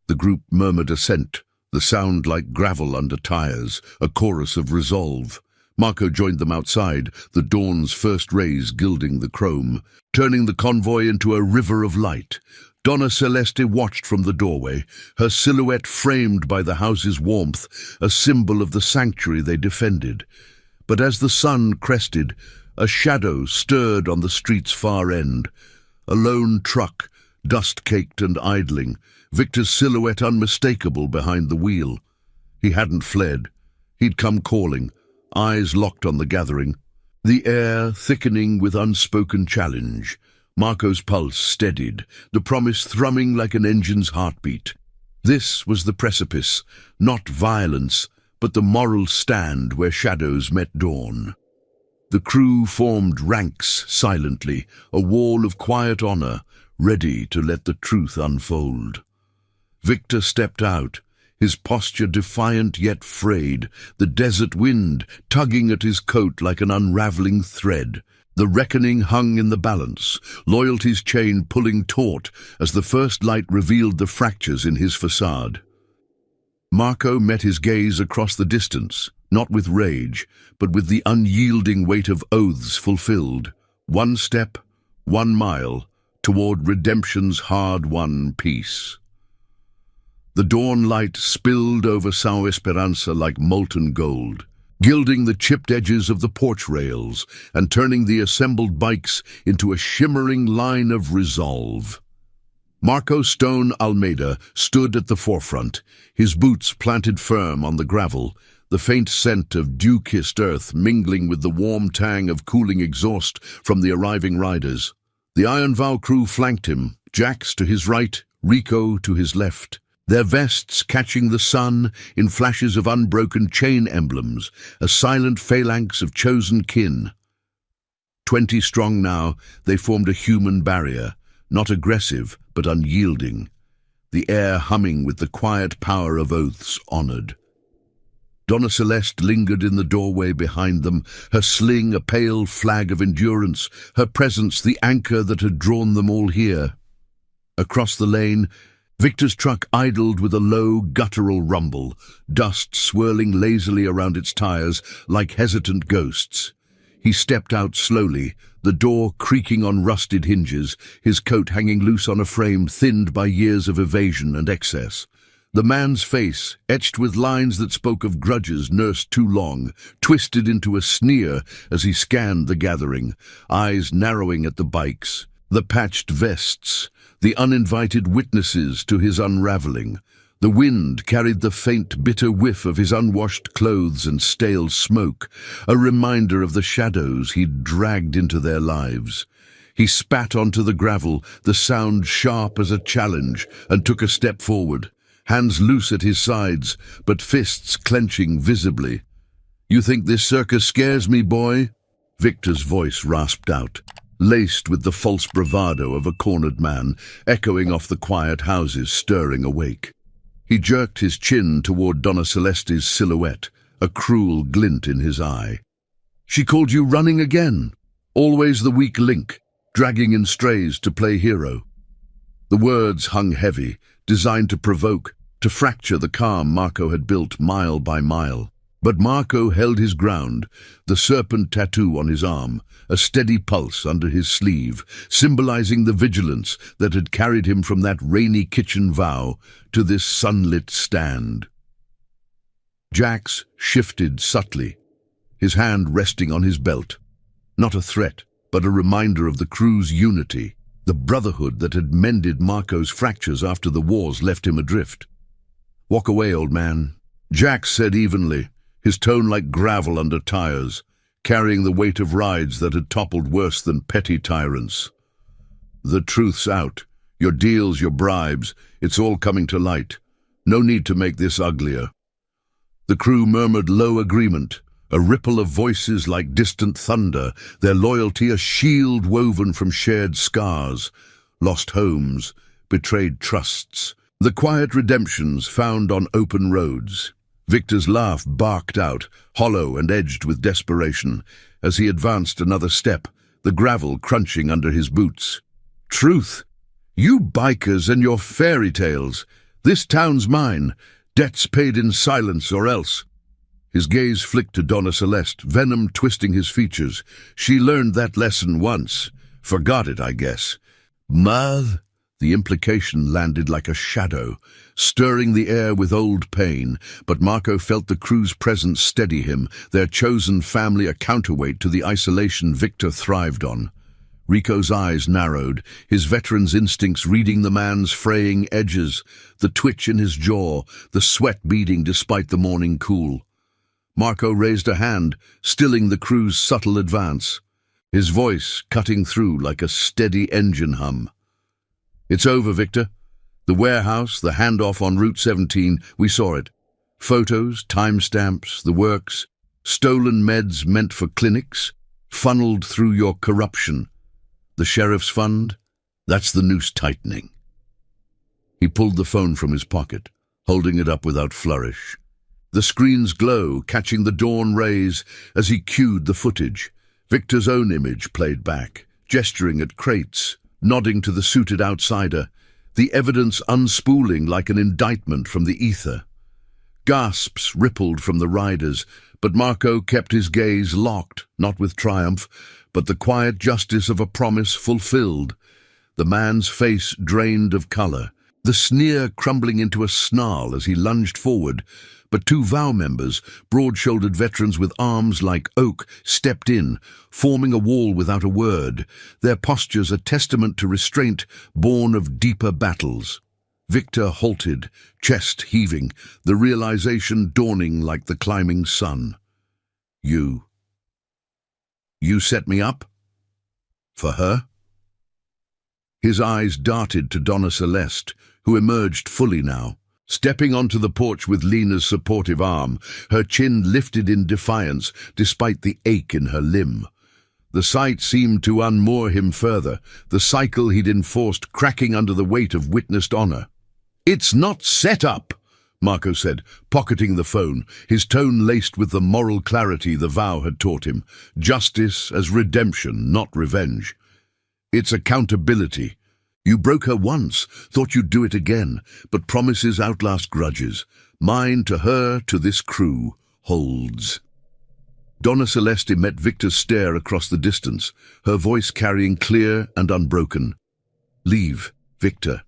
The group murmured assent, the sound like gravel under tires, a chorus of resolve. Marco joined them outside, the dawn's first rays gilding the chrome, turning the convoy into a river of light. Donna Celeste watched from the doorway, her silhouette framed by the house's warmth, a symbol of the sanctuary they defended. But as the sun crested, a shadow stirred on the street's far end. A lone truck, dust-caked and idling, Victor's silhouette unmistakable behind the wheel. He hadn't fled. He'd come calling, eyes locked on the gathering. The air thickening with unspoken challenge. Marco's pulse steadied, the promise thrumming like an engine's heartbeat. This was the precipice, not violence, but the moral stand where shadows met dawn. The crew formed ranks silently, a wall of quiet honor, ready to let the truth unfold. Victor stepped out, his posture defiant yet frayed, the desert wind tugging at his coat like an unraveling thread. The reckoning hung in the balance, loyalty's chain pulling taut as the first light revealed the fractures in his facade. Marco met his gaze across the distance, not with rage, but with the unyielding weight of oaths fulfilled. 1 step, 1 mile, toward redemption's hard-won peace. The dawn light spilled over São Esperança like molten gold, gilding the chipped edges of the porch rails and turning the assembled bikes into a shimmering line of resolve. Marco Stone Almeida stood at the forefront, his boots planted firm on the gravel, the faint scent of dew-kissed earth mingling with the warm tang of cooling exhaust from the arriving riders. The Iron Vow crew flanked him, Jax to his right, Rico to his left, their vests catching the sun in flashes of unbroken chain emblems, a silent phalanx of chosen kin. 20 strong now, they formed a human barrier, not aggressive but unyielding, the air humming with the quiet power of oaths honored. Donna Celeste lingered in the doorway behind them, her sling a pale flag of endurance, her presence the anchor that had drawn them all here. Across the lane, Victor's truck idled with a low, guttural rumble, dust swirling lazily around its tires like hesitant ghosts. He stepped out slowly, the door creaking on rusted hinges, his coat hanging loose on a frame thinned by years of evasion and excess. The man's face, etched with lines that spoke of grudges nursed too long, twisted into a sneer as he scanned the gathering, eyes narrowing at the bikes, the patched vests, the uninvited witnesses to his unraveling. The wind carried the faint, bitter whiff of his unwashed clothes and stale smoke, a reminder of the shadows he'd dragged into their lives. He spat onto the gravel, the sound sharp as a challenge, and took a step forward, hands loose at his sides, but fists clenching visibly. "You think this circus scares me, boy?" Victor's voice rasped out, laced with the false bravado of a cornered man, echoing off the quiet houses stirring awake. He jerked his chin toward Donna Celeste's silhouette, a cruel glint in his eye. "She called you running again, always the weak link, dragging in strays to play hero." The words hung heavy, designed to provoke, to fracture the calm Marco had built mile by mile. But Marco held his ground, the serpent tattoo on his arm, a steady pulse under his sleeve, symbolizing the vigilance that had carried him from that rainy kitchen vow to this sunlit stand. Jax shifted subtly, his hand resting on his belt. Not a threat, but a reminder of the crew's unity, the brotherhood that had mended Marco's fractures after the wars left him adrift. "Walk away, old man," Jax said evenly, his tone like gravel under tires, carrying the weight of rides that had toppled worse than petty tyrants. "The truth's out. Your deals, your bribes, it's all coming to light. No need to make this uglier." The crew murmured low agreement, a ripple of voices like distant thunder, their loyalty a shield woven from shared scars, lost homes, betrayed trusts, the quiet redemptions found on open roads. Victor's laugh barked out, hollow and edged with desperation, as he advanced another step, the gravel crunching under his boots. "Truth! You bikers and your fairy tales! This town's mine, debts paid in silence or else." His gaze flicked to Donna Celeste, venom twisting his features. "She learned that lesson once. Forgot it, I guess." "Mother?" The implication landed like a shadow, stirring the air with old pain, but Marco felt the crew's presence steady him, their chosen family a counterweight to the isolation Victor thrived on. Rico's eyes narrowed, his veteran's instincts reading the man's fraying edges, the twitch in his jaw, the sweat beading despite the morning cool. Marco raised a hand, stilling the crew's subtle advance, his voice cutting through like a steady engine hum. "It's over, Victor. The warehouse, the handoff on Route 17, we saw it. Photos, timestamps, the works, stolen meds meant for clinics, funneled through your corruption. The sheriff's fund, that's the noose tightening." He pulled the phone from his pocket, holding it up without flourish. The screen's glow catching the dawn rays as he cued the footage. Victor's own image played back, gesturing at crates, nodding to the suited outsider, the evidence unspooling like an indictment from the ether. Gasps rippled from the riders, but Marco kept his gaze locked, not with triumph, but the quiet justice of a promise fulfilled. The man's face drained of color, the sneer crumbling into a snarl as he lunged forward, but two vow members, broad-shouldered veterans with arms like oak, stepped in, forming a wall without a word, their postures a testament to restraint born of deeper battles. Victor halted, chest heaving, the realization dawning like the climbing sun. You set me up? For her?" His eyes darted to Donna Celeste, who emerged fully now. Stepping onto the porch with Lena's supportive arm, her chin lifted in defiance despite the ache in her limb. The sight seemed to unmoor him further, the cycle he'd enforced cracking under the weight of witnessed honor. "It's not set up," Marco said, pocketing the phone, his tone laced with the moral clarity the vow had taught him. Justice as redemption, not revenge. "It's accountability. You broke her once, thought you'd do it again, but promises outlast grudges. Mine to her, to this crew, holds." Donna Celeste met Victor's stare across the distance, her voice carrying clear and unbroken. "Leave, Victor.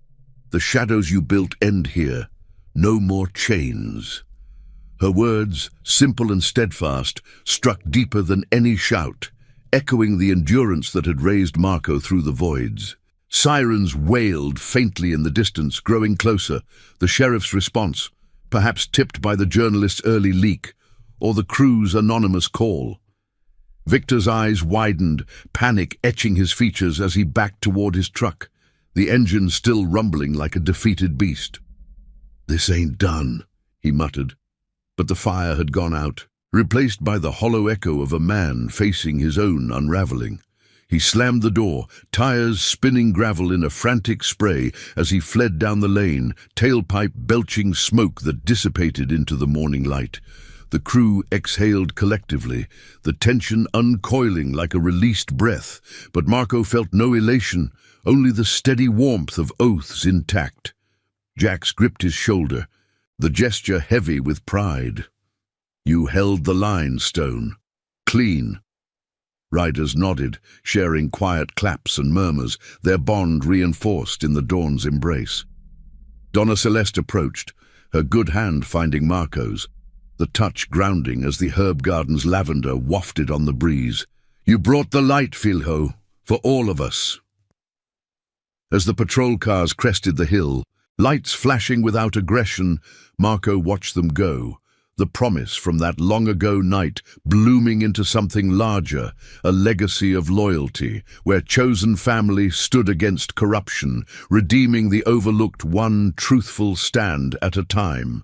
The shadows you built end here. No more chains." Her words, simple and steadfast, struck deeper than any shout, echoing the endurance that had raised Marco through the voids. Sirens wailed faintly in the distance, growing closer, the sheriff's response, perhaps tipped by the journalist's early leak, or the crew's anonymous call. Victor's eyes widened, panic etching his features as he backed toward his truck, the engine still rumbling like a defeated beast. "This ain't done," he muttered. But the fire had gone out, replaced by the hollow echo of a man facing his own unraveling. He slammed the door, tires spinning gravel in a frantic spray as he fled down the lane, tailpipe belching smoke that dissipated into the morning light. The crew exhaled collectively, the tension uncoiling like a released breath, but Marco felt no elation, only the steady warmth of oaths intact. Jax gripped his shoulder, the gesture heavy with pride. "You held the line, Stone. Clean." Riders nodded, sharing quiet claps and murmurs, their bond reinforced in the dawn's embrace. Donna Celeste approached, her good hand finding Marco's, the touch grounding as the herb garden's lavender wafted on the breeze. "You brought the light, Filho, for all of us." As the patrol cars crested the hill, lights flashing without aggression, Marco watched them go, the promise from that long-ago night blooming into something larger, a legacy of loyalty, where chosen family stood against corruption, redeeming the overlooked one truthful stand at a time.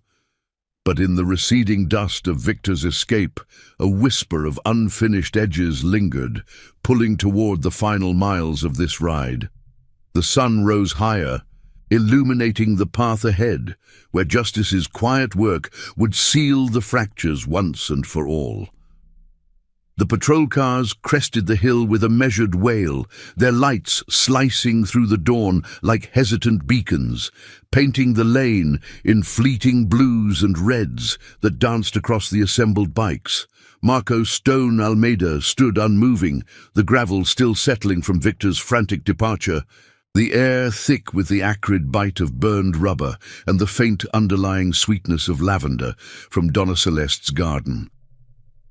But in the receding dust of Victor's escape, a whisper of unfinished edges lingered, pulling toward the final miles of this ride. The sun rose higher, illuminating the path ahead, where justice's quiet work would seal the fractures once and for all. The patrol cars crested the hill with a measured wail, their lights slicing through the dawn like hesitant beacons, painting the lane in fleeting blues and reds that danced across the assembled bikes. Marco Stone Almeida stood unmoving, the gravel still settling from Victor's frantic departure, the air thick with the acrid bite of burned rubber and the faint underlying sweetness of lavender from Donna Celeste's garden.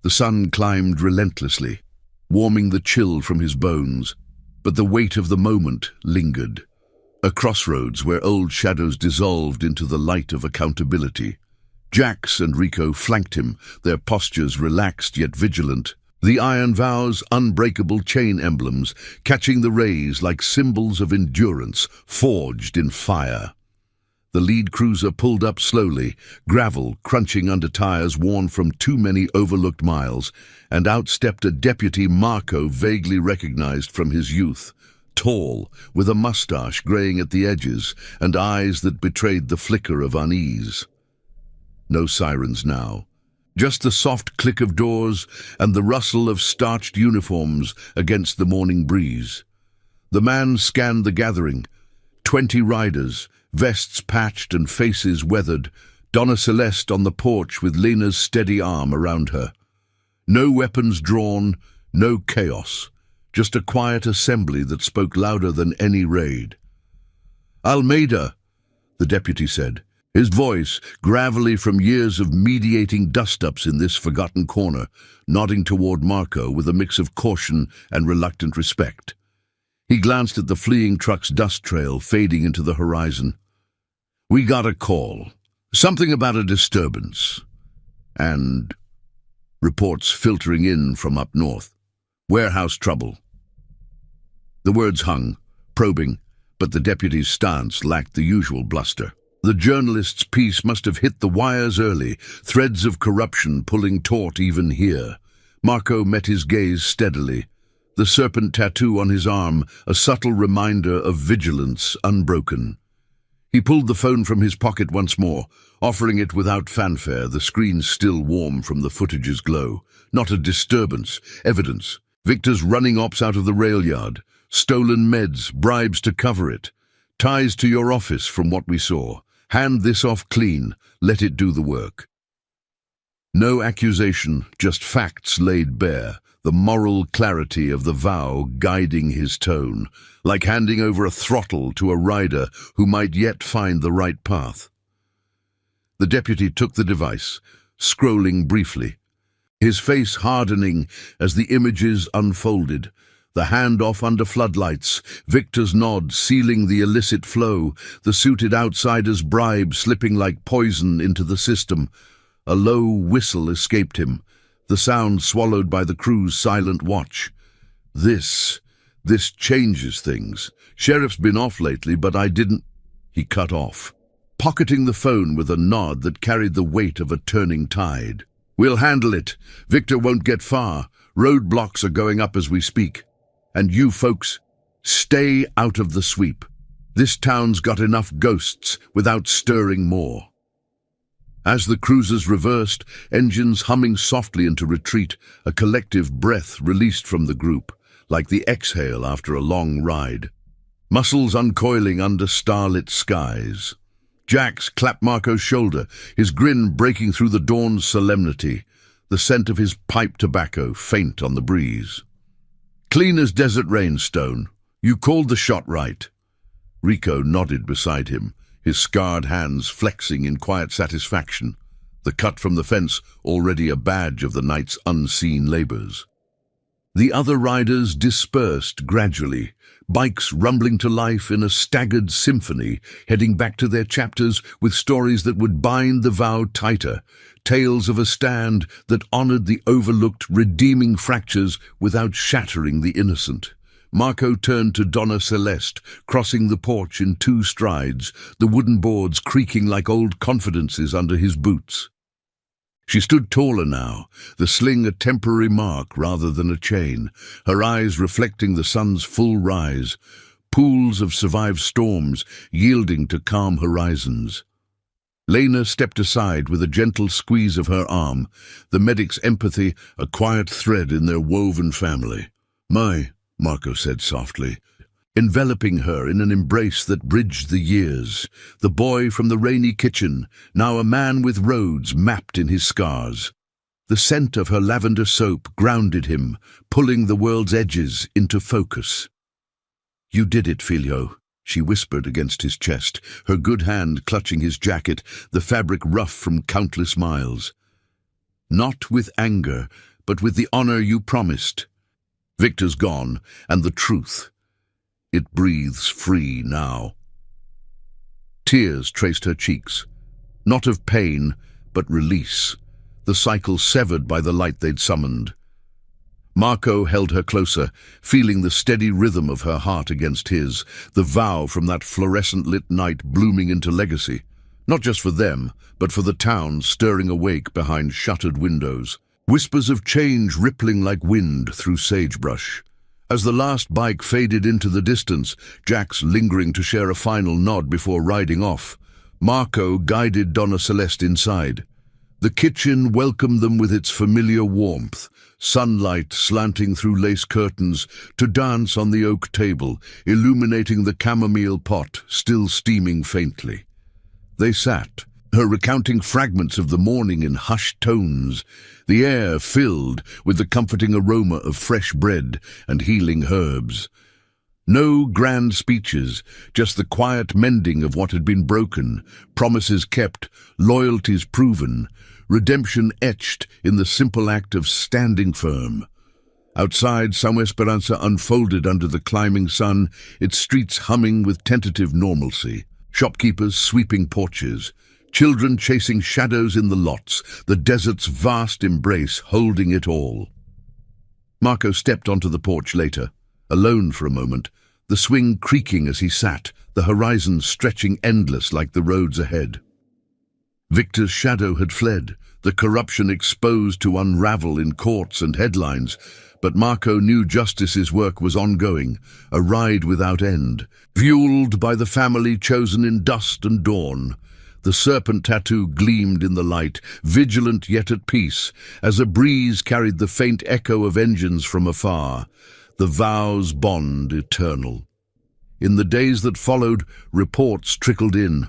The sun climbed relentlessly, warming the chill from his bones, but the weight of the moment lingered. A crossroads where old shadows dissolved into the light of accountability. Jax and Rico flanked him, their postures relaxed yet vigilant, the iron vows unbreakable chain emblems catching the rays like symbols of endurance forged in fire. The lead cruiser pulled up slowly, gravel crunching under tires worn from too many overlooked miles, and out stepped a deputy Marco vaguely recognized from his youth, tall, with a mustache graying at the edges and eyes that betrayed the flicker of unease. No sirens now. Just the soft click of doors and the rustle of starched uniforms against the morning breeze. The man scanned the gathering. 20 riders, vests patched and faces weathered, Donna Celeste on the porch with Lena's steady arm around her. No weapons drawn, no chaos, just a quiet assembly that spoke louder than any raid. "Almeida," the deputy said, his voice gravelly from years of mediating dust-ups in this forgotten corner, nodding toward Marco with a mix of caution and reluctant respect. He glanced at the fleeing truck's dust trail fading into the horizon. "We got a call. Something about a disturbance. And reports filtering in from up north. Warehouse trouble." The words hung, probing, but the deputy's stance lacked the usual bluster. The journalist's piece must have hit the wires early, threads of corruption pulling taut even here. Marco met his gaze steadily, the serpent tattoo on his arm a subtle reminder of vigilance unbroken. He pulled the phone from his pocket once more, offering it without fanfare, the screen still warm from the footage's glow. Not a disturbance, evidence. Victor's running ops out of the rail yard, stolen meds, bribes to cover it. Ties to your office from what we saw. Hand this off clean, let it do the work. No accusation, just facts laid bare, the moral clarity of the vow guiding his tone, like handing over a throttle to a rider who might yet find the right path. The deputy took the device, scrolling briefly, his face hardening as the images unfolded, the handoff under floodlights, Victor's nod sealing the illicit flow, the suited outsider's bribe slipping like poison into the system. A low whistle escaped him, the sound swallowed by the crew's silent watch. This changes things. Sheriff's been off lately, but I didn't... He cut off. pocketing the phone with a nod that carried the weight of a turning tide. "We'll handle it. Victor won't get far. Roadblocks are going up as we speak. And you folks, stay out of the sweep. This town's got enough ghosts without stirring more." As the cruisers reversed, engines humming softly into retreat, a collective breath released from the group, like the exhale after a long ride. Muscles uncoiling under starlit skies. Jax clapped Marco's shoulder, his grin breaking through the dawn's solemnity, the scent of his pipe tobacco faint on the breeze. "Clean as desert rain, Stone. You called the shot right." Rico nodded beside him, his scarred hands flexing in quiet satisfaction, the cut from the fence already a badge of the night's unseen labors. The other riders dispersed gradually, bikes rumbling to life in a staggered symphony, heading back to their chapters with stories that would bind the vow tighter, tales of a stand that honored the overlooked, redeeming fractures without shattering the innocent. Marco turned to Donna Celeste, crossing the porch in 2 strides, the wooden boards creaking like old confidences under his boots. She stood taller now, the sling a temporary mark rather than a chain, her eyes reflecting the sun's full rise, pools of survived storms yielding to calm horizons. Lena stepped aside with a gentle squeeze of her arm, the medic's empathy a quiet thread in their woven family. "My," Marco said softly, enveloping her in an embrace that bridged the years, the boy from the rainy kitchen, now a man with roads mapped in his scars. The scent of her lavender soap grounded him, pulling the world's edges into focus. "You did it, Filio," she whispered against his chest, her good hand clutching his jacket, the fabric rough from countless miles. "Not with anger, but with the honor you promised. Victor's gone, and the truth. It breathes free now." Tears traced her cheeks, not of pain, but release, the cycle severed by the light they'd summoned. Marco held her closer, feeling the steady rhythm of her heart against his, the vow from that fluorescent-lit night blooming into legacy, not just for them, but for the town stirring awake behind shuttered windows. Whispers of change rippling like wind through sagebrush. As the last bike faded into the distance, Jax lingering to share a final nod before riding off, Marco guided Donna Celeste inside. The kitchen welcomed them with its familiar warmth, sunlight slanting through lace curtains to dance on the oak table, illuminating the chamomile pot still steaming faintly. They sat, her recounting fragments of the morning in hushed tones, the air filled with the comforting aroma of fresh bread and healing herbs. No grand speeches, just the quiet mending of what had been broken, promises kept, loyalties proven, redemption etched in the simple act of standing firm. Outside, São Esperança unfolded under the climbing sun, its streets humming with tentative normalcy, shopkeepers sweeping porches, children chasing shadows in the lots, the desert's vast embrace holding it all. Marco stepped onto the porch later, alone for a moment, the swing creaking as he sat, the horizon stretching endless like the roads ahead. Victor's shadow had fled, the corruption exposed to unravel in courts and headlines, but Marco knew justice's work was ongoing, a ride without end, fueled by the family chosen in dust and dawn. The serpent tattoo gleamed in the light, vigilant yet at peace, as a breeze carried the faint echo of engines from afar, the vow's bond eternal. In the days that followed, reports trickled in.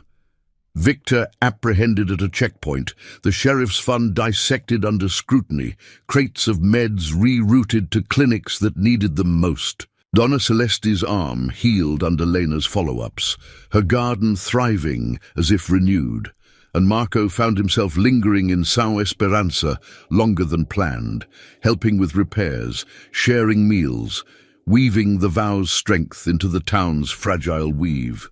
Victor apprehended at a checkpoint, the sheriff's fund dissected under scrutiny, crates of meds rerouted to clinics that needed them most. Donna Celeste's arm healed under Lena's follow-ups, her garden thriving as if renewed, and Marco found himself lingering in São Esperança longer than planned, helping with repairs, sharing meals, weaving the vow's strength into the town's fragile weave.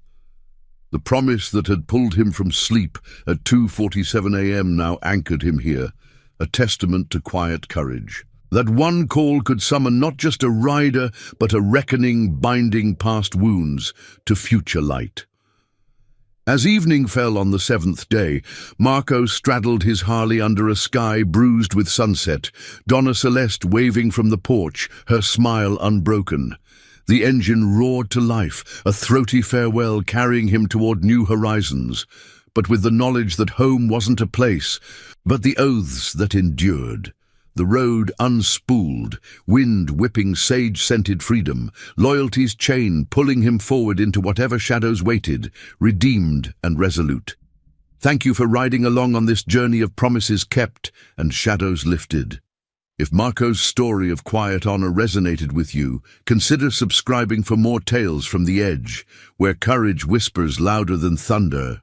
The promise that had pulled him from sleep at 2:47 a.m. now anchored him here, a testament to quiet courage. That one call could summon not just a rider, but a reckoning binding past wounds to future light. As evening fell on the seventh day, Marco straddled his Harley under a sky bruised with sunset, Donna Celeste waving from the porch, her smile unbroken. The engine roared to life, a throaty farewell carrying him toward new horizons, but with the knowledge that home wasn't a place, but the oaths that endured. The road unspooled, wind whipping sage-scented freedom, loyalty's chain pulling him forward into whatever shadows waited, redeemed and resolute. Thank you for riding along on this journey of promises kept and shadows lifted. If Marco's story of quiet honor resonated with you, consider subscribing for more tales from the edge, where courage whispers louder than thunder.